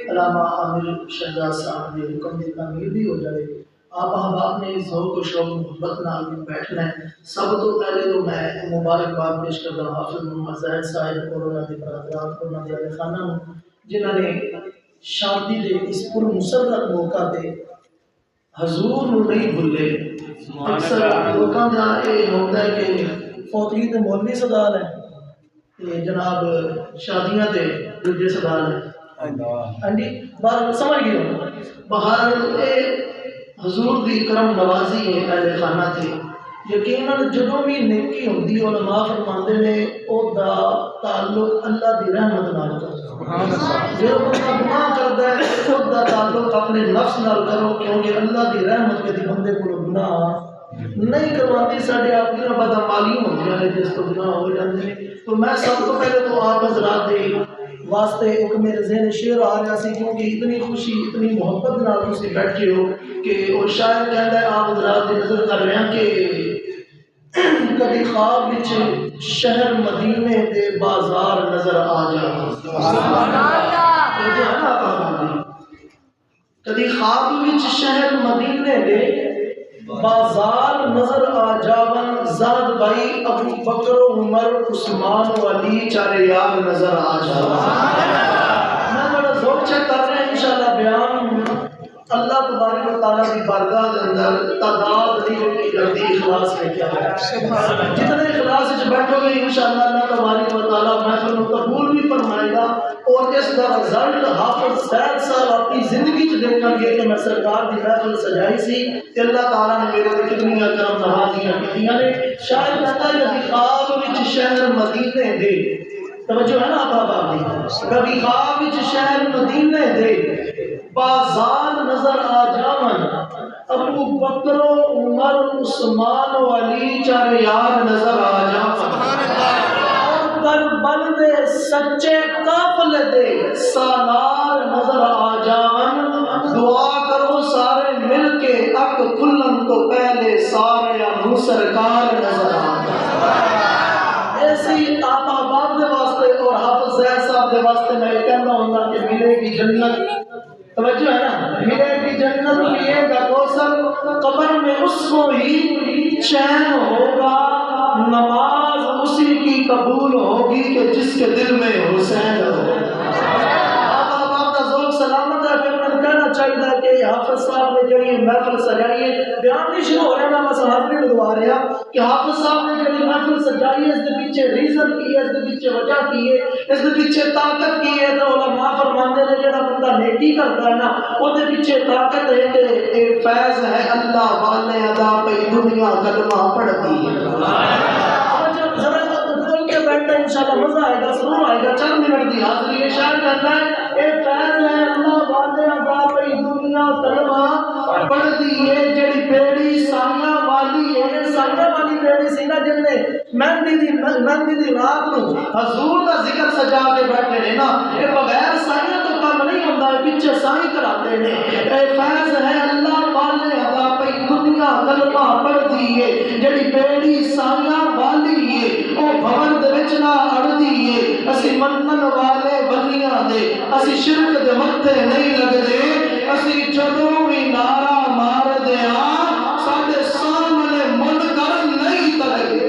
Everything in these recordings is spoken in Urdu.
علامہ عامر شہزاد صاحب نے حکم دی تعمیر بھی ہو جائے. آپ احباب نے اس ذوق و شوق محبت نال بھی بیٹھنا ہے. سب تو پہلے تو میں مبارکباد پیش کرتا ہوں حافظ محمد زاہد صاحب اور انہوں کے برادران اور انہوں کے اہل خانہ جنہوں نے شادی دے اس پر مسرت موقع تے حضور نو نہیں بھولے. اکثر لوگوں کا یہ ہوتا ہے کہ فوتگی تے مولوی سدال ہے جناب شادیاں تے دوجے سدال ہے. ہاں جی بات سمجھ گئے. باہر حضور دی کرم نوازی ہے اہل خانہ تے. یقیناً جدوں بھی نیکی ہوندی علماء فرماندے نے او دا تعلق اللہ دی رحمت نال کردا. جو بندہ گناہ کردا ہے خود دا تعلق اپنے نفس نال کرو کیونکہ اللہ دی رحمت کے بندے کو گناہ نہیں کرواتی. سارے آپ کی بدعمالی ہوندیاں نے جس تو گناہ ہو جاندے نے. تو میں سب تو پہلے تو آپ حضرات دے واسطے ایک میرے ذہن شعر آ رہا سی کیونکہ اتنی خوشی اتنی محبت نال تسی بیٹھے ہو کہ وہ شاعر کہندا ہے آپ حضرات دی نظر کر رہے ہیں کہ کبھی خواب وچ شہر مدینے دے بازار نظر آ جاوے. سبحان اللہ. کبھی خواب وچ شہر مدینے دے بازار نظر آ جاون زاد بھائی ابو بکر عمر عثمان و علی چارے یار نظر آ جاون. میں بڑا ذوق سے کر رہا ہوں انشاءاللہ بیان اللہ تبارک و تعالیٰ کی بارگاہ کے اندر تعداد نہیں کرتی اخلاص میں کیا ہے. جتنے اخلاص سے بیٹھو گے انشاءاللہ اللہ تبارک و تعالیٰ محفل کو قبول بھی فرمائے گا. اور اس کا رزلٹ حافظ سید صاحب اپنی زندگی چ دیکھیں گے کہ میں سرکار کی محفل سجائی سی کہ اللہ تعالیٰ نے میرے تے کتنی کرم نوازیاں کیتیاں نے. شاید کہتا ہے کہ خواب وچ شہر مدینے دے توجہ ہے نا آپ کی کبھی خواب وچ شہر مدینے دے بازار نظر آ جاون ابو بکر عمر عثمان و علی چارے یار نظر آ جاون. کربل دے سچے قافلے دے سالار نظر آ جاون. دعا کرو سارے مل کے اک کھلن تو پہلے سارے ابو سرکار نظر آ جاون. ایسی آپ احباب دے واسطے اور حافظ زید صاحب دے واسطے میں کہنا ہوں کہ ملے گی جنت. توجہ ہے نا. ملے گی جنت لیے گا کوثر قبر میں اس کو ہی چین ہوگا. نماز اسی کی قبول ہوگی کہ جس کے دل میں حسین ہو. آپ کا ذوق سلامت ہے. پھر میں کہنا چاہیے کہ حافظ صاحب نے جڑی محفل سجائی ہے بیان نہیں شروع ہو رہا نا بس حاضری دعا رہا کہ حافظ صاحب نے جڑی محفل سجائی ہے اس کے پیچھے ریزن کی ہے اس کے پیچھے وجہ کی ہے اس کے پیچھے طاقت کی ہے. تو علماء فرماتے ہیں جڑا بندہ نیکی کرتا ہے نا وہ دے پیچھے طاقت ہے کہ ایک فیض ہے اللہ والے ادا پہ دنیا کلمہ پڑھتی ہے. بیٹھتا ہے انشاءاللہ مزہ آئے گا سرور آئے گا. چند منٹ کی حاضری ہے. شاعر کہتا ہے اے فیض ہے اللہ والے عطا پئی دنیا کلمہ پڑھتی ہے. جڑی پیڑی سانیاں والی ہے سانیاں والی پیڑی سی نا جن نے مہندی دی رات نو حضور دا ذکر سجا کے بیٹھے نے نا اے بغیر سانیاں تو کام نہیں ہوندا. پیچھے سائی کراتے نے. اے فیض ہے اللہ والے عطا پئی دنیا کلمہ پڑھتی ہے. جڑی پیڑی سانیاں والی ہے او بھون دے وچ نہ اڑدی ہے. اسی منن والے بندیاں دے اسی شرک دے متھے نہیں لگدے. اسی جدوں بھی نعرہ مار دے ساڈے سامنے منکر نہیں تگدے.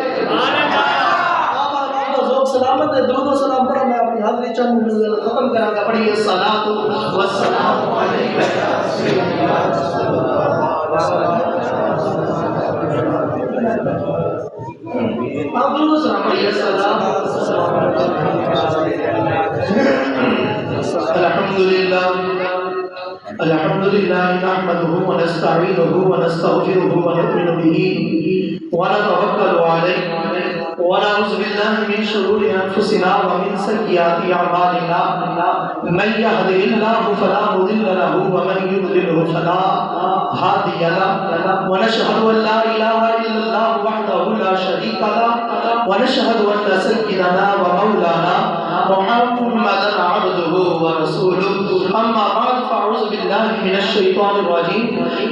آپ ذوق سلامت ہے. درود و سلام پڑھا. میں اپنی حاضری چند منٹ ختم کراں گا. پڑھیے صلاۃ و سلام علیک یا سیدی الحمد لله نحمده ونستعينه ونستغفره ونؤمن به ونتوكل عليه ونعوذ بالله من شرور انفسنا ومن سيئات اعمالنا. من يهده الله فلا مضل له ومن يضلل فلا هادي له. ونشهد ان لا اله الا الله وحده لا شريك له ونشهد ان سيدنا ومولانا محمدا عبده ورسوله. اما بعد فاعوذ بالله من الشيطان الرجيم.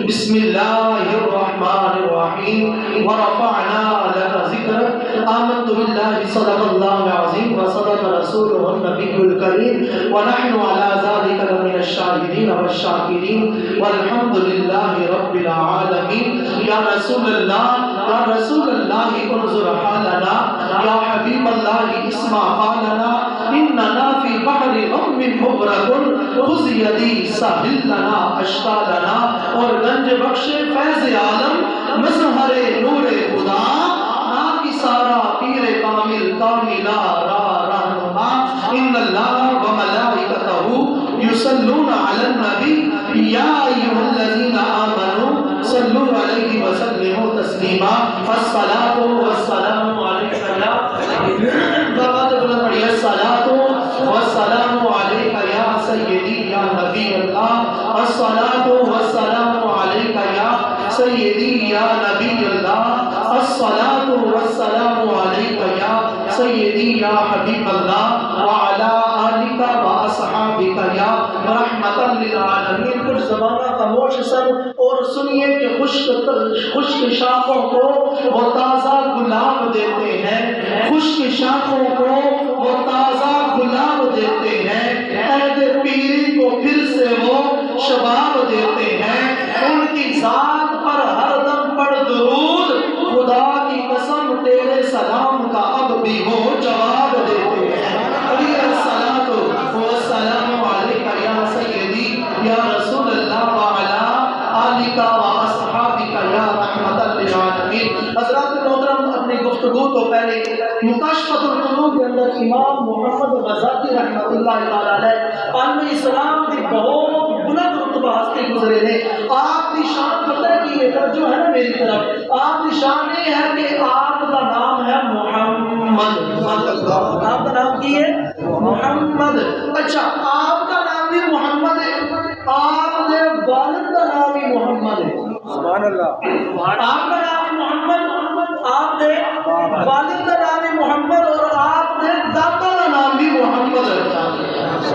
بسم الله الرحمن الرحيم. ورفعنا لك ذكرك. آمنت بالله صدق الله العظيم وصدق رسوله النبي الكريم ونحن على ذلك لمن الشاهدين والشاكرين والحمد لله رب العالمين. يا رسول الله يا رسول الله انظر حالنا، يا حبيب الله اسمع قالنا، اننا في بحر غم مغرق خذ يدي ساحل لنا اشکالنا. اور گنج بخش فیض عالم مظہر نور خدا، ناکی سارا پیر کامل کاملہ رہنما. ان اللہ وملائکتہ یصلون علی النبی یا ایھا الذین آمنوا صلوا علیہ وسلموا تسلیما. الصلاۃ والسلام علیک یا الصلاۃ والسلام علیک یا سیدی یا نبی اللہ. الصلاۃ والسلام علیک یا سیدی یا نبی اللہ. الصلاۃ والسلام علیک یا سیدی یا حبیب اللہ وعلی آلک واصحابک یا رحمتا للعالمین. کچھ زمانہ خاموش سن اور سنیے کہ خشک شاخوں کو وہ تازہ گلاب دیتے ہیں، خشک شاخوں کو وہ تازہ گلاب دیتے ہیں، عہد پیری کو پھر سے وہ شباب دیتے ہیں. ان کی ذات پر ہر دم پڑھ درود، خدا کی قسم تیرے سلام کا اب بھی وہ جواب دیتے ہیں. علی الصلاۃ والسلام علیک یا سیدی یا رسول اللہ وعلی آلک واصحابک یا رحمتا للعالمین. حضرات محترم، اپنی گفتگو تو پہلے مکاشفۃ القلوب کے اندر امام محمد غزالی رحمۃ اللہ تعالی علیہ عالم اسلام کی بہت بلند رتبہ ہستی گزرے نے. آپ کی شان پتہ ہے کہ یہ جو ہے نا میری طرف، آپ کی شان یہ ہے کہ آپ کا نام ہے محمد. آپ کا نام کی ہے محمد. اچھا، آپ کا نام بھی محمد ہے، آپ کے والد کا نام بھی محمد ہے. سبحان اللہ. آپ کا نام بھی محمد، آپ کے والد کا نام بھی محمد اور آپ کے دادا کا نام بھی محمد ہے.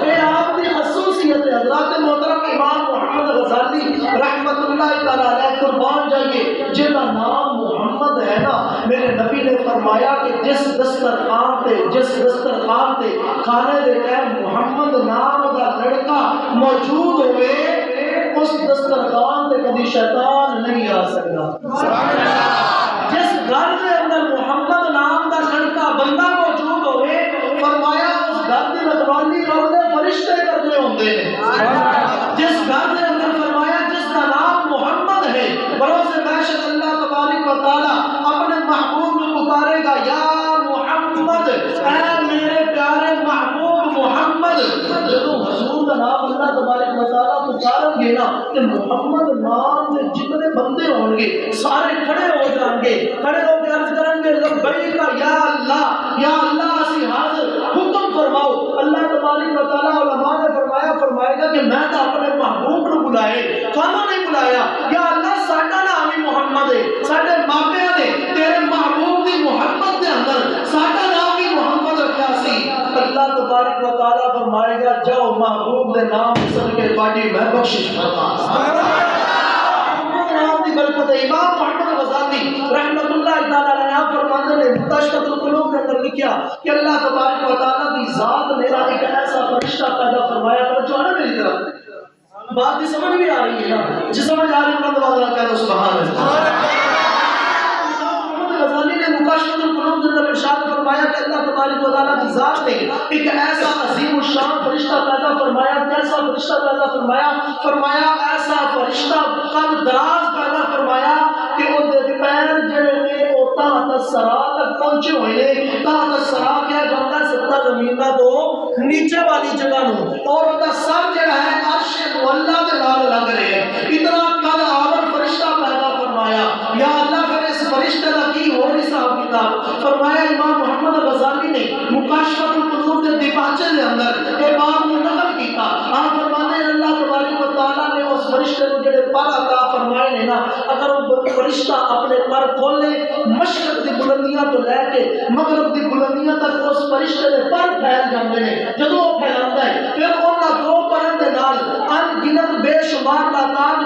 یہ آپ کی خصوصیت ہے. حضرات محترم، امام محمد غزالی رحمت اللہ تعالی علیہ قربان جائیے، جن کا نام محمد ہے نا، میرے نبی نے فرمایا کہ جس دسترخوان تے کھانے دے ٹائم محمد نام دا لڑکا موجود ہوئے، اس دسترخوان تے کبھی شیطان نہیں آ سکتا. جس گھر کے اندر محمد نام دا لڑکا بندہ موجود ہوئے، فرمایا اس گھر کی رکھوالی رب دے فرشتے کرنے ہوندے نے. جس گھر کے اندر فرمایا جس کا نام محمد ہے، بروز محشر اللہ تبارک و تعالی اپنے محبوب کو پکارے گا، یا محمد، اے میرے پیارے محبوب محمد. جب حضور کا نام اللہ تبارک و تعالی پکاریں گے نا کہ محمد نام کے جتنے بندے ہوں گے سارے کھڑے ہو جائیں گے، کھڑے ہو کے عرض کریں گے لبیک یا اللہ، یا اللہ اسی حاضر، حکم فرماؤ. اللہ تبارک و تعالی علماء نے فرمائے گا کہ میں تو اپنے محبوب کو بلائے، تھانوں نہیں بلایا. یا اللہ ساڈا نام ہی محمد ہے، ساڈے ماپیاں نے تیرے محبوب دی محبت دے اندر ساڈا نام ہی محمد رکھا سی. اللہ تبارک و تعالی فرمائے گا جاؤ محبوب دے نام سن کے باڈی میں بخشش فرما. محمد نام دی برکت ہے. امام محمد غزالی رحمت اللہ تعالی علیہ فرماتے ہیں مکاشفۃ القلوب کے اندر لکھا کہ اللہ تبارک و تعالی کی ذات نے ایک ایسا فرشتہ پیدا فرمایا. جو ہے نا میری طرف بات کی سمجھ بھی آ رہی ہے نا؟ جس سمجھ آ رہی ہے بلند آواز کہہ دو سبحان اللہ. غزالی نے مکاشفۃ القلوب کے اندر ارشاد فرمایا کہ اللہ تبارک و تعالیٰ کی ذات نے ایک ایسا عظیم الشان فرشتہ پیدا فرمایا. کیسا فرشتہ پیدا فرمایا؟ فرمایا ایسا فرشتہ قد دراز پیدا فرمایا کہ وہ پیر جڑے نے وہ تحت الثرا تک پہنچے ہوئے نے. تحت الثرا کیا جاتا ہے؟ سطح زمین کا تو نیچے والی جگہ نو، اور وہ سر جڑا ہے عرش مولا دے نال لگ رہے ہیں. اتنا قد آور فرشتہ پیدا فرمایا. یا اللہ پھر اس فرشتے کا کی اور حساب کتاب فرمایا. امام محمد غزالی نے مکاشفۃ القلوب کے دیباچے کے اندر یہ بات کو نقل کیتا. آپ فرماتے ہیں اللہ تبارک و تعالیٰ نے اس فرشتے کو جڑے پر عطا فرمائے نے نا، اگر وہ فرشتہ اپنے پر کھولے مشرق دی بلندیاں تو لے کے مغرب دی بلندیاں تک اس فرشتے دے پر پھیل جاندے نے. جدوں وہ پھیلاندا ہے پھر انہاں دو پرن دے نال ان گنت بے شمار تعداد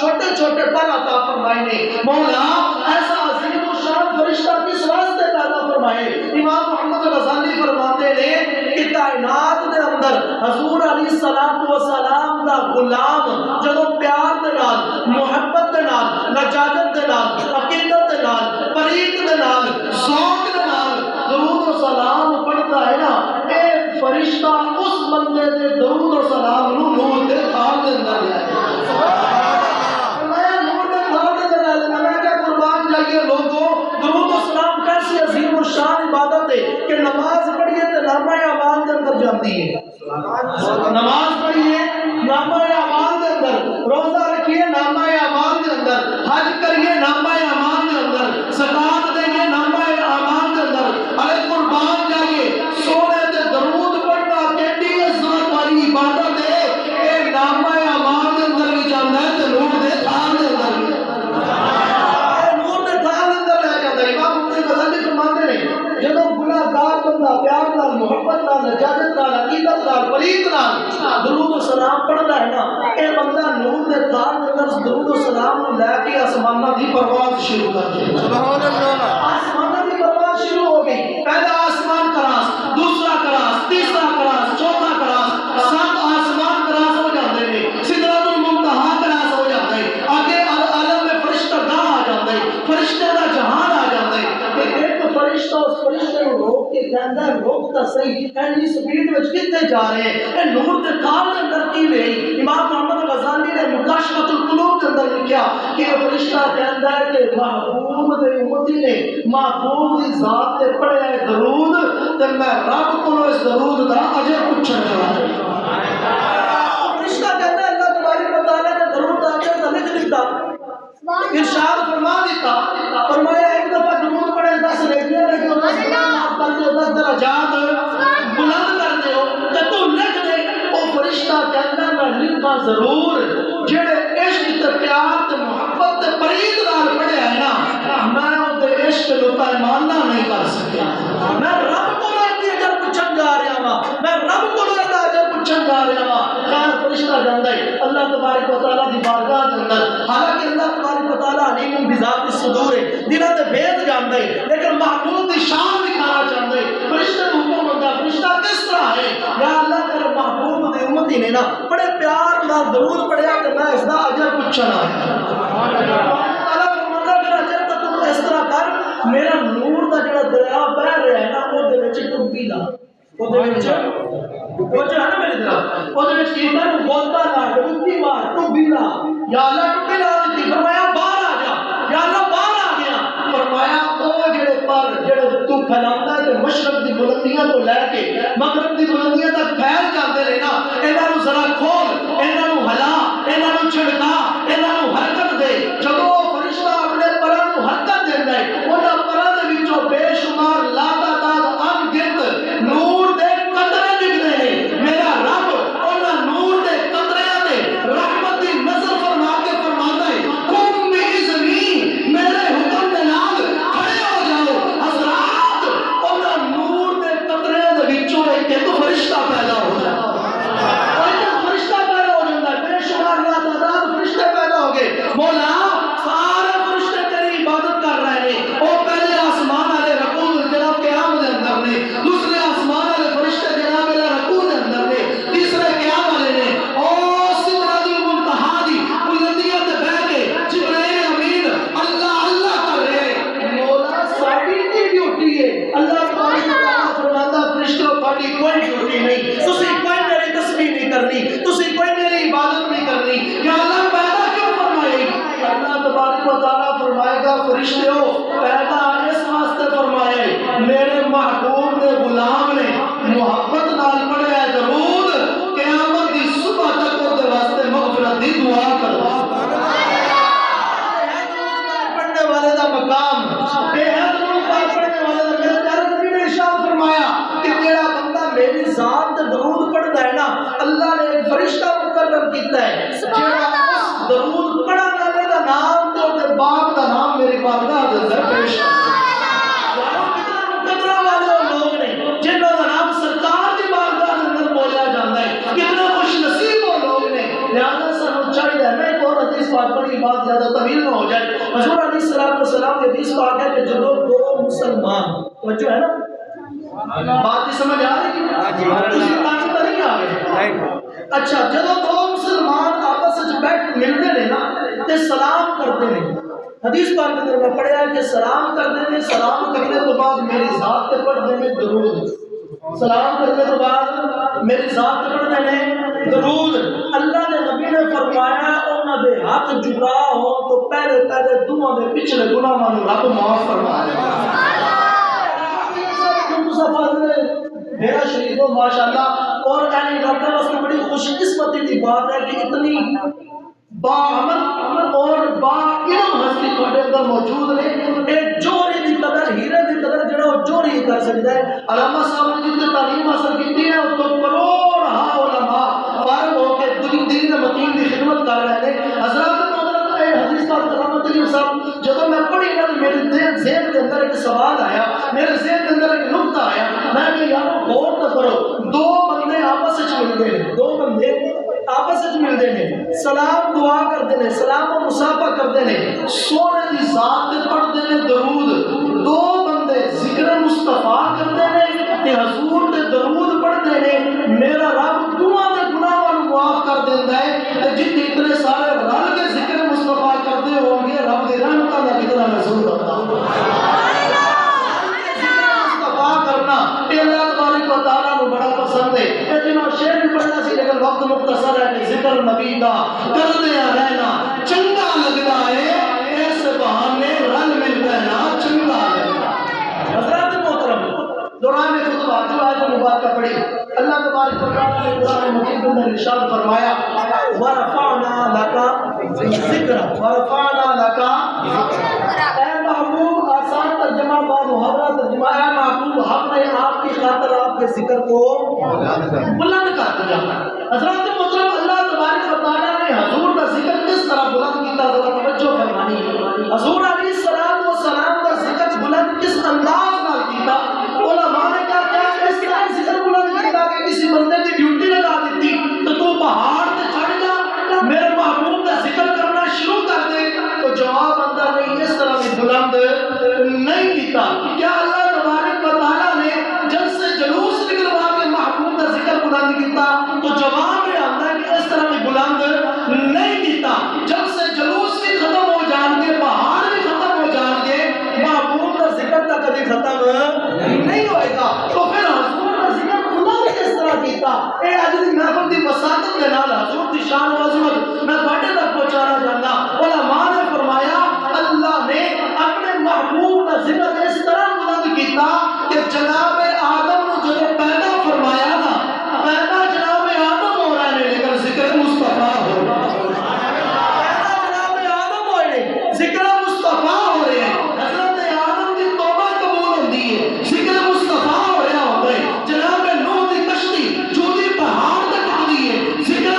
چھوٹے چھوٹے پر عطا فرمائے نے. مولا ایسا عظیم الشان فرشتہ کس واسطے پیدا فرمائے؟ امام محمد غزالی فرماتے ہیں کہ کائنات دے اندر حضور علیہ الصلوۃ والسلام دا غلام جدوں پیار دے نال محبت دے نال لجاجت دے نال عقیدت دے نال پریت دے نال ذوق دے نال درود و سلام پڑھدا ہے نا، اے فرشتہ اس بندے دے درود و سلام نو نور دے تھان دے اندر لے لوگوں درود و سلام کیسی عظیم الشان عبادت ہے کہ نماز پڑھیے تو نامہ اعمال کے اندر جاتی ہے، نماز پڑھیے نامہ اعمال کے اندر، روزہ رکھیے نامہ اعمال کے اندر، حج کریے نامہ اعمال کے اندر، زکات دیں نامہ اعمال کے اندر، ارے قربان جائیے سونے تے درود پڑھنا کیڈی عظمت والی عبادت ہے، اے نامہ اعمال کے اندر بھی جاندا ہے تے نور دے تھان دے اندر بھی جدو گناہگار بندہ پیار نال محبت نال لجاجت نال عقیدت نال پریت نال درود و سلام پڑھدا ہے نا، اے بندہ نور دے تھان دے اندر درود و سلام نو لے کے آسماناں دی پرواز شروع کر دے، سبحان اللہ، آسماناں دی پرواز شروع ہو گئی، پہلا آسمان کراس، دوسرا کراس، تیسرا کراس، چوتھا کراس، سات آسمان کراس ہو جاندے نے، سدرۃ المنتہا کراس ہو جاتا ہے، آگے عالم میں فرشتہ گاہ آ جاتا ہے، فرشتے دا جہان آ جاتا ہے، ایک فرشتہ اس فرشتے کو روک کے کہندا ہے روکتا صحیح اینی سپیڈ وچ کتے جا رہے ہیں، اے نور دے تھان دے اندر کی وہی امام محمد غزالی نے مکاشفۃ القلوب کے اندر لکھیا کہ یہ فرشتہ کہندا ہے کہ محبوب دے امتی نے محبوب دی ذات تے پڑھیا ہے درود تے میں رب کولوں اس درود دا اجر پوچھن چاہندا ہوں۔ فرشتہ کہندا ہے اللہ تبارک و تعالی نے درود دا اجر لکھ دیتا، ارشاد فرما دیتا، فرمایا ایک دفعہ درود پڑھے 10 نیکیاں لکھ دو، 10 گناہ معاف کر دو، 10 درجات بلند کر دو، تے تو لکھ دے۔ او فرشتہ کہندا میں لکھاں ضرور، جڑے عشق تے پیار تے محبت تے پرید نال پڑھیا ہے نا، میں او دے عشق نو پیمانہ نہیں کر سکیا، میں رب کولوں دی اجر پوچھن جا رہا ہاں، میں رب کولوں دا اجر پوچھن جا رہا ہاں۔ خیر فرشتہ جاندا ہے اللہ تبارک و تعالی دی بارگاہ دے اندر، حالانکہ اللہ تبارک و تعالی علیم بذات الصدور ہے، دلوں دے بھید جاندا ہے، لیکن محبوب دی شان دکھانا چاہندا ہے۔ فرشتے نوں حکم ہوندا ہے فرشتہ کس طرح ہے، یا اللہ تیرے محبوب دے امتی نے نا بڑے پیار نال درود پڑھیا تے میں اس دا اجر پوچھن آیا، اللہ فرماندا میرا اجر تے تو اس طرح کر، میرا نور دا جڑا دریا بہ رہا ہے نا او دے وچ ڈبی لا، او دے وچ وہ جو ہے نا میرے دل وہ دے وچ کیتا نو بولتا لا ڈبی مار ڈبی لا، یا اللہ ڈبی لا دی، فرمایا باہر آ جا، یا اللہ باہر آ گیا، فرمایا او جڑے پر جڑے تو پھیلاوندا ہے تے مشرق دی بلندیاں تو لے کے مغرب دی بلندیاں تک پھیل جاندے نے نا، انہاں نو ذرا کھول، انہاں نو ہلا، انہاں نو چھڑکا، انہاں نو حرکت دے۔ جدوں فرشتہ اپنے پراں نو حرکت دیندا ہے، انہاں پراں دے وچوں بے شمار لا تعداد ان گنت نور دے قطرے نکلدے نے، میرا رب انہاں نور دے قطریاں تے رحمت دی نظر فرما کے فرماندا ہے قم باذنی، میرے حکم دے نال کھڑے ہو جاؤ حضرات، انہاں نور دے قطریاں دے وچوں ایک فرشتہ پیدا ہو جاتا مولا سارے فرشتے تیری عبادت کر رہے ہیں، وہ پہلے آسمان والے رکوع جناب قیام دے اندر نے، دوسرے آسمان والے فرشتے جناب رکوع دے اندر نے، تیسرے قیام والے نے، اور سدرۃ المنتہا دی بلندیاں تے بیٹھ کے جبرائیل امین اللہ اللہ کر رہے ہیں۔ مولا ساڈی کی ڈیوٹی ہے، اللہ تبارک و تعالی فرماتا فرشتوں تہاڈی کوئی ڈیوٹی نہیں، تسی کوئی میری تسبیح نہیں کرنی، تسی کوئی میری عبادت نہیں کرنی، یا اللہ پیدا اللہ تبارک و تعالیٰ فرمائے گا فرشتوں پیدا اس واسطے فرمائے میرے محبوب نے غلام نے محبت نال پڑھیا درود قیامت دی صبح تک وہ دے واسطے مغفرت دی دعا کرو، پڑھنے والے دا مقام بے حد درود پڑھنے والے دا، میرے پیارے نبی نے ارشاد فرمایا کہ جڑا بندہ میری ذات تے درود پڑھدا ہے نا، اللہ نے ایک فرشتہ مقرر کیتا ہے جڑا اس درود پڑھن والے دا نام تے تے باپ دا نام میری بارگاہ دے اندر پیش کرو۔ کتنا مقدرہ والے لوگ نے جنہاں دا نام سرکار دی بارگاہ دے اندر بولیا جاندا ہے، کتنے خوش نصیب وہ لوگ نے، لہذا سانوں چاہیے میں ایک اور حدیث پاک پڑھی، بات زیادہ طویل نہ ہو جائے۔ حضور علیہ الصلوۃ والسلام کی حدیث پاک ہے کہ جب دو مسلمان توجہ ہے نا بات کی سمجھ آ رہی ہے؟ نہیں آ گئے؟ اچھا جدو دو مسلمان آپس میں بیٹھ ملتے ہیں نا تے سلام کرتے ہیں، حدیث پاک کے اندر میں پڑھیا ہے کہ سلام کرتے ہیں، سلام کرنے تو بعد میری ذات تے پڑھتے ہیں درود، سلام کرنے تو بعد میری ذات تے پڑھتے ہیں درود۔ اللہ نے نبی نے فرمایا انہاں دے ہاتھ جدا ہو تو پہلے پہلے دعا دے پچھلے گناہاں نوں رب معاف فرما دے گا۔ میرا شریف ہو ماشاءاللہ، اور یعنی ڈاکٹر واسطے بڑی خوش قسمتی کی بات ہے کہ اتنی باعمل اور با علم ہستی تھوڑے اندر موجود نے۔ ایک جوہری دی قدر، ہیرے دی قدر جڑا وہ جوہری کر سکتا ہے۔ علامہ صاحب نے جتنے تعلیم حاصل کی ہے تو کروڑ علماء فارغ ہو کے دین متین کی خدمت کر رہے ہیں۔ حضرات حدیث کا علامہ طیب صاحب جب میں پڑھی نا تو میرے ذہن کے اندر ایک سوال آیا، میرے ذہن کے اندر ایک نقطہ آیا، میں کہ یارو غور نہ کرو، دو بندے آپس میں ملتے ہیں، دو بندے آپس میں ملتے ہیں، سلام دعا کرتے ہیں، سلام و مصافحہ کرتے ہیں، سونے کی ذات تے پڑھتے ہیں درود، دو بندے ذکر مصطفیٰ کرتے ہیں تے حضور تے درود پڑھتے ہیں، میرا رب دعا دے گناہاں نوں معاف کر دیندا ہے تے جتنے اتنے سارے رل کے ذکر مصطفیٰ کرتے ہوں گے رب دی رحمتاں دا کتنا نزول ہوتا کرنا یہ اللہ تبارک و تعالیٰ کو بڑا پسند ہے۔ لیکن اور شعر بھی پڑھنا سی لیکن وقت مختصر ہے کہ ذکر نبی دا کرتے رہنا چنگا لگتا ہے، ایسے بہانے رل مل رہنا چنگا لگتا ہے۔ حضرات محترم دوران خطبہ جو آیت مبارکہ پڑھی اللہ تبارک و تعالیٰ نے قرآن مجید کے اندر ارشاد فرمایا وَرَفَعْنَا لَكَ ذِکْرَ وَرَفَعْنَا لَكَ، اے محبوب آسان ترجمہ با محاورہ ترجمہ، اے محبوب ہم نے آپ کی خاطر آپ کے ذکر کو بلند کر دیا۔ حضرات محترم اللہ تبارک و تعالیٰ نے حضور کا ذکر کس طرح بلند کیتا ذرا توجہ فرمانی ہے۔ حضور علیہ السلام کا ذکر بلند کس انداز نال کیتا؟ علماء نے کہا کہ اس طرح ذکر بلند کیتا کہ کسی بندے کی ڈیوٹی لگا دیتی تو پہاڑ تے چڑھ جا میرے محبوب کا ذکر کرنا شروع کر دے، تو جواب اندر نہیں اس طرح بھی بلند نہیں کیتا۔ کیا اللہ تبارک و تعالیٰ نے جب سے جلوس نکلوا کے محبوب کا ذکر بلند کیتا تو جواب یہ آتا ہے کہ اس طرح بھی بلند نہیں کیتا۔ جب سے جلوس بھی ختم ہو جان گے، پہاڑ بھی ختم ہو جان گے، محبوب کا ذکر تک کبھی ختم نہیں ہوئے گا، تو پھر حضور کا ذکر بلند کس طرح کیتا؟ اے آج دی محفل دی وساطت کے نال حضور دی شان و عظمت میں تواڈے تک پہنچانا چاہتا۔ علماء نے فرمایا اللہ نے اپنے محبوب کا ذکر اس طرح بلند کیتا کہ جناب آدم نے جو پیدا فرمایا نا، پیدا جناب آدم ہو رہا ہے لیکن ذکر مصطفیٰ ہو رہا ہے، پیدا جناب آدم ہو رہے ہیں ذکر مصطفیٰ ہو رہے ہیں۔ حضرت آدم کی توبہ قبول ہوتی ہے، ذکر مصطفیٰ ہو رہا ہوتا ہے۔ جناب نوح کی کشتی جو بھی پہاڑ تک ٹکتی ہے، ذکر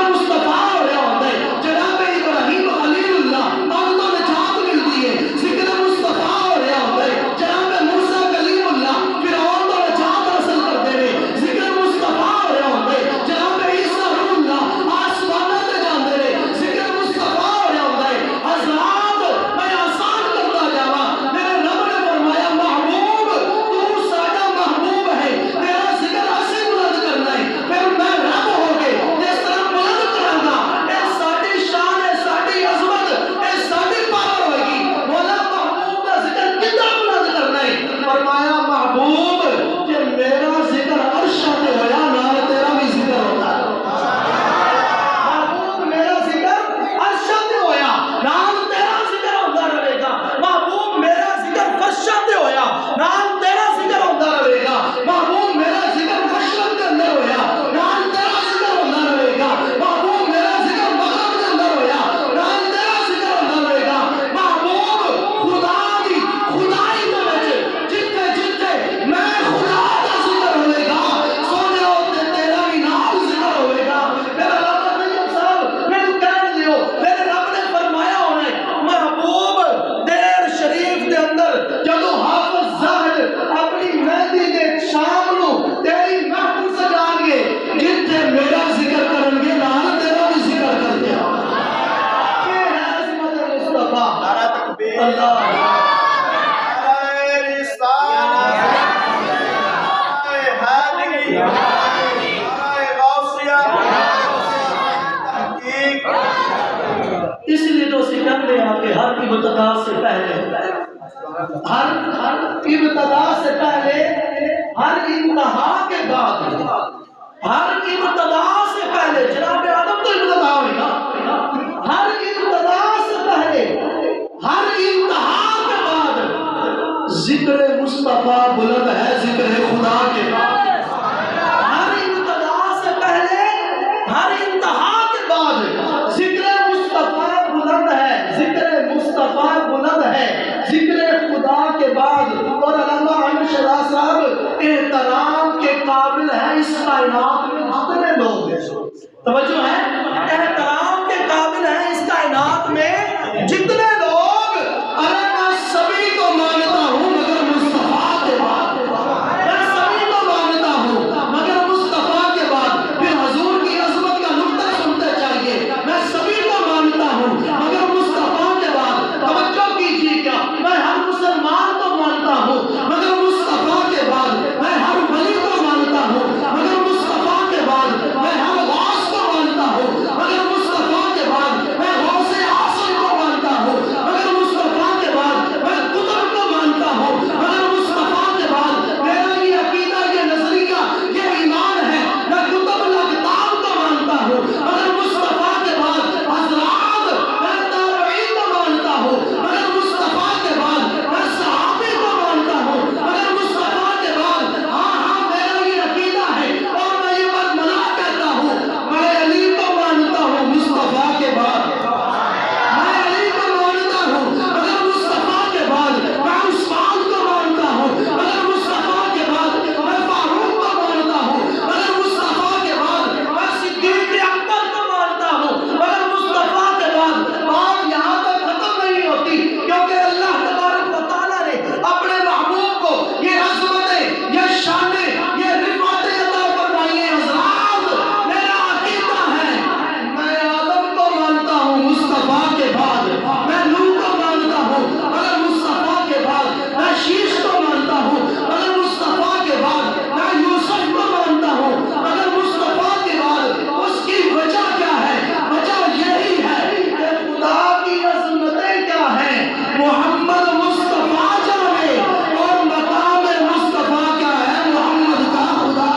دیکھتے ہیں کہ ہر ابتدا سے پہلے، ہر ابتدا سے پہلے، ہر انتہا کے بعد، ہر ابتدا سے پہلے، جناب آدم تو ابتدا ہوئی نا، ہر ابتدا سے پہلے، ہر انتہا کے بعد ذکر مصطفیٰ بلند ہے ذکر خدا کے بعد، ہر ابتدا سے پہلے، ہر انتہا کے بعد ذکر مصطفیٰ بلند ہے، ذکر مصطفیٰ بلند ہے ذکر خدا کے بعد۔ اور علامہ عامر شیرازی صاحب احترام کے قابل ہیں اس کائنات میں جتنے لوگ ہیں، توجہ ہے، احترام کے قابل ہیں اس کائنات میں جتنے لوگ، ارے میں سبھی کو مانتا ہوں مگر مصطفیٰ کے بعد، میں سبھی کو مانتا ہوں مگر مصطفیٰ کے بعد۔ پھر حضور کی عظمت کا نقطہ سنتے چاہیے، میں سبھی کو مانتا ہوں مگر مصطفیٰ کے بعد۔ توجہ کیجیے کیا، میں ہر مسلمان کو مانتا ہوں مگر مصطفیٰ کے بعد، میں ہر ولی کو مانتا ہوں مگر مصطفیٰ کے بعد، میں ہر غوث کو مانتا ہوں مگر مصطفیٰ کے بعد، میں غوث اعظم کو مانتا ہوں مگر مصطفیٰ کے بعد، میں قطب کو مانتا ہوں مگر مصطفیٰ کے بعد۔ میرا یہ عقیدہ، یہ نظریہ، یہ ایمان ہے، میں قطب الاقطاب کو مانتا ہوں مگر مصطفیٰ کے بعد۔ حضرات، میں تابعین کو مانتا ہوں مگر مصطفیٰ کے بعد، میں صحابی کو مانتا ہوں مگر مصطفیٰ کے بعد۔ ہاں ہاں، میرا یہ عقیدہ ہے اور میں یہ بات منا کہتا ہوں، میں علی کو مانتا ہوں مصطفیٰ کے بعد، میں علی کو مانتا ہوں مگر مصطفیٰ کے بعد، میں عثمان کو مانتا ہوں مگر مصطفیٰ کے بعد، میں فاروق کو مانتا ہوں مگر مصطفیٰ کے بعد، میں صدیق اکبر کو مانتا ہوں مگر مصطفیٰ کے بعد۔ بات یہاں تک ختم نہیں ہوتی، کیونکہ اللہ تبارک و تعالیٰ نے اپنے محبوب کو یہ عظمتیں، یہ شانیں، یہ رفعتیں عطا فرمائی ہیں۔ حضرات، میرا عقیدہ ہے، میں آدم کو مانتا ہوں مصطفیٰ کے بعد، میں نوح کو مانتا ہوں مگر مصطفیٰ کے بعد، میں شیش کو مانتا ہوں مگر مصطفیٰ کے بعد، میں یوسف کو مانتا ہوں مگر مصطفیٰ کے بعد۔ اس کی وجہ کیا ہے؟ وجہ یہی ہے کہ خدا کی عظمتیں کیا ہیں محمد مصطفیٰ جانے، اور مقام مصطفیٰ کیا ہے محمد کا خدا۔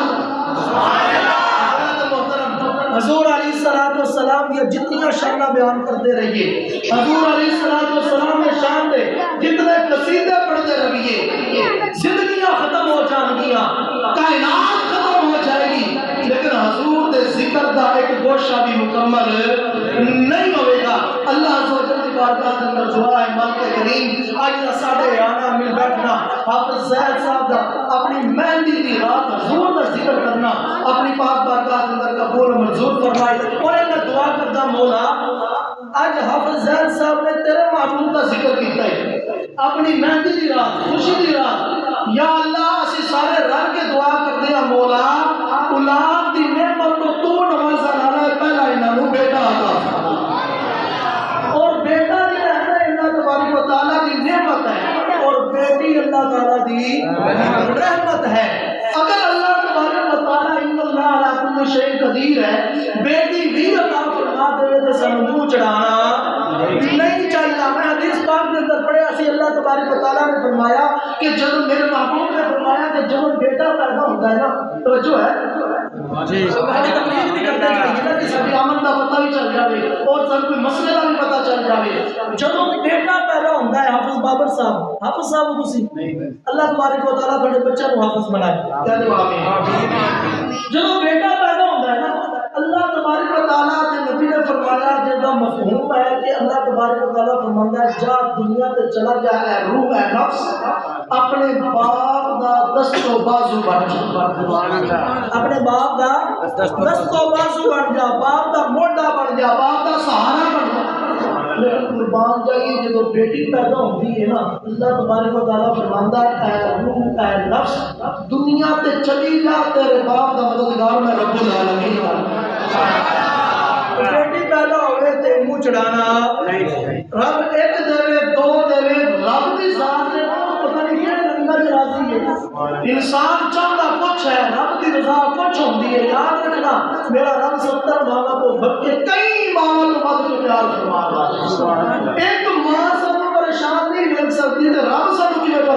حضرات محترم، حضور علیہ السلام یہ جتنی شانہ بیان کرتے رہیے، حضور علیہ السلام نے شان دے جتنے قصیدے پڑھتے رہیے، زندگیاں ختم ہو جان گیاں، کائنات ختم ہو جائے گی، لیکن حضور دے ذکر دا ایک گوشہ بھی مکمل نہیں ہوئے گا۔ اللہ عز و جل کی بارگاہ کے اندر دعا ہے مالک کریم، آج ساڑھے آنا مل بیٹھنا، حافظ زید صاحب دا اپنی مہندی دی رات حضور دا ذکر کرنا اپنی پاک بارگاہ کے اندر قبول و منظور فرمائے۔ اور انہیں دعا کرتا مولا، آج حافظ زید صاحب نے تیرے محبوب کا ذکر کیتا ہے اپنی مہندی دی رات، خوشی دی رات، یا اللہ اسی سارے رل کے دعا کرتے ہیں مولا، اولاد دی نعمت تو نوازن والا پہلا انہوں بیٹا عطا فرما، اور بیٹا دی رحمت اللہ تبارک و تعالیٰ دی نعمت ہے، اور بیٹی اللہ تعالیٰ دی رحمت ہے۔ اگر اللہ تبارک و تعالیٰ ان اللہ علی کل شیء قدیر ہے، بیٹی بھی عطا فرما دے تو سانوں منہ چڑھانا نہیں چاہیے۔ میں حدیث پاک کے اندر پڑھا سی، اللہ تبارک و تعالیٰ نے فرمایا کہ جب میرے محبوب نے فرمایا کہ جب بیٹا پیدا ہوتا ہے نا، توجہ ہے ہماری تقریر بھی کرتے چاہیے نا کہ سبھی آمد کا پتہ بھی چل جائے اور سب کوئی مسئلے کا بھی پتہ چل جائے۔ جب بیٹا پیدا ہوتا ہے، حافظ بابر صاحب، حافظ صاحب تسی اللہ تبارک و تعالیٰ تھوڑے بچے کو حافظ بنائے، کہہ دو آمین۔ جب بیٹا پیدا ہوتا ہے نا، اللہ تبارک و تعالیٰ کے نبی نے فرمایا، جب مفہوم ہے کہ اللہ تبارک و تعالیٰ فرماتا ہے جا دنیا تے چلا جا اے روح اے نفس، اپنے باپ دا دست و بازو بن جا، اپنے باپ دا دست و بازو بن جا، باپ دا موڈا بن جا، باپ دا سہارا بن جا۔ لیکن قربان جائیے جب بیٹی پیدا ہوتی ہے نا، اللہ تبارک و تعالیٰ فرماتا ہے اے روح اے نفس دنیا تے چلی جا، تیرے باپ دا مددگار میں رب العالمین ہوں۔ بیٹی پیدا ہوئے تے منہ چڑھانا رب ایک دے دو دے، رب دی ذات نے پتہ نہیں کیا رنگا راضی ہے۔ انسان چاہتا کچھ ہے، رب دی رضا کچھ ہوتی ہے۔ یاد رکھنا میرا رب 70 ماں کو بلکہ کئی ماں کو بد کے پیار فرما رہا ہے۔ ایک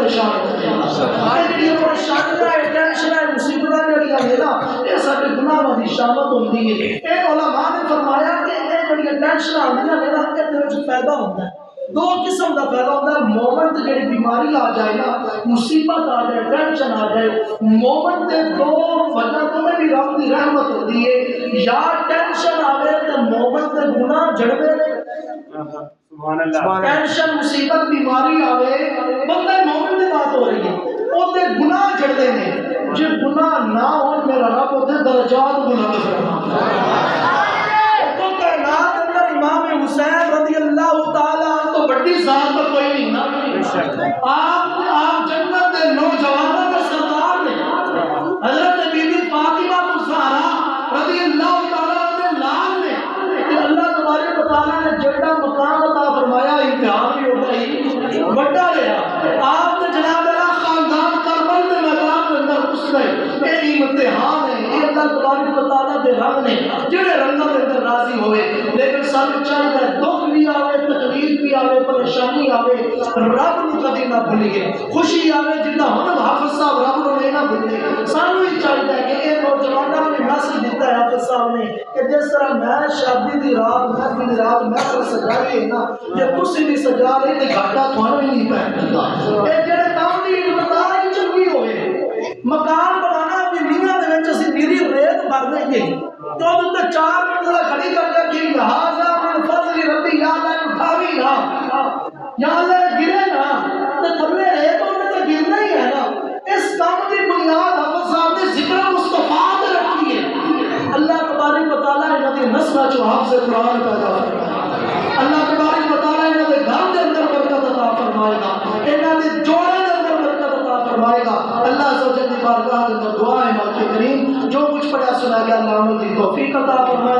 پریشان ہو جائے پریشانیاں ٹینشن مصیبت جڑیاں نے نا یہ سارے گناہوں کی شامت ہوتی ہے یہ علماء نے فرمایا کہ یہ جڑی ٹینشن آدیاں نے نا یہ فائدہ ہوتا ہے دو قسم کا فائدہ ہوتا ہے مومن تے جڑی بیماری آ جائے نا مصیبت آ جائے ٹینشن آ جائے مومن تے دو وجہ تو میں بھی رب کی رحمت ہوتی ہے یا ٹینشن آوے تے مومن تے گناہ جڑوے نے سبحان اللہ ٹینشن مصیبت بیماری آوے بندے مومن دی بات ہو رہی ہے اوتے گناہ جڑدے نے جے گناہ نہ ہون میرا رب اوتے درجات بلند فرماتا ہے تو کائنات اندر امام حسین رضی اللہ تعالی عنہ تو بڑی ذات تو کوئی نہیں نا آپ جنت دے نوجوانوں کے سردار نے حضرت بی بی فاطمہ الزہرا رضی اللہ تعالی عنہ لال نے کہ اللہ تبارک و تعالی نے جڑا مقام عطا فرمایا امتحان بھی ہوتا ہی بڑا لیا آپ نے جناب اللہ خاندان کربل میں میدان کے اندر اس میں یہ امتحان ہے یہ اللہ تبارک و تعالی دے رنگ نے جڑے رنگوں کے اندر راضی ہوئے لیکن سب چاہیے دکھ بھی آوے تکلیف بھی آوے پریشانی آوے رب نو کبھی نہ بھولیے خوشی آوے جنہ ہن حافظ صاحب رب نو نہیں نہ بھولے سانو ہی چاہیے کہ یہ نوجوانوں نے میسج دیتا ہے حافظ صاحب نے کہ جس طرح میں شادی دی رات مہندی دی رات محفل سجائی ہے نا جے تسی بھی سجا لے تے گھاٹا تھانوں ہی نہیں پیندا اے جڑے کام دی بتا ہی چنگی ہوئے مکان بنانا اپنی میاں دے وچ اسی میری ریت بھر دئیے تو تے 4 منزلہ کھڑی کر کے کہ لہذا من فضل ربی یا اللہ اٹھاوی نا یا اللہ گرے نا تے تھلے ریت ہونے تے گرنا ہی ہے نا اس کام کی بنیاد حافظ صاحب نے ذکر مصطفیٰ نے رکھی ہے اللہ تبارک و تعالیٰ انہوں نے نسلہ جو حافظ قرآن پیدا فرمائے اللہ تبارک و تعالیٰ انہوں نے گھر کے اندر برکت عطا فرمائے گا انہوں نے جوڑے کے اندر برکت عطا فرمائے گا اللہ عز و جل کی بارگاہ کے اندر دعا ہے مالک کریم جو کچھ پڑھا سنا گیا اللہ عمل کی توفیق عطا فرمائے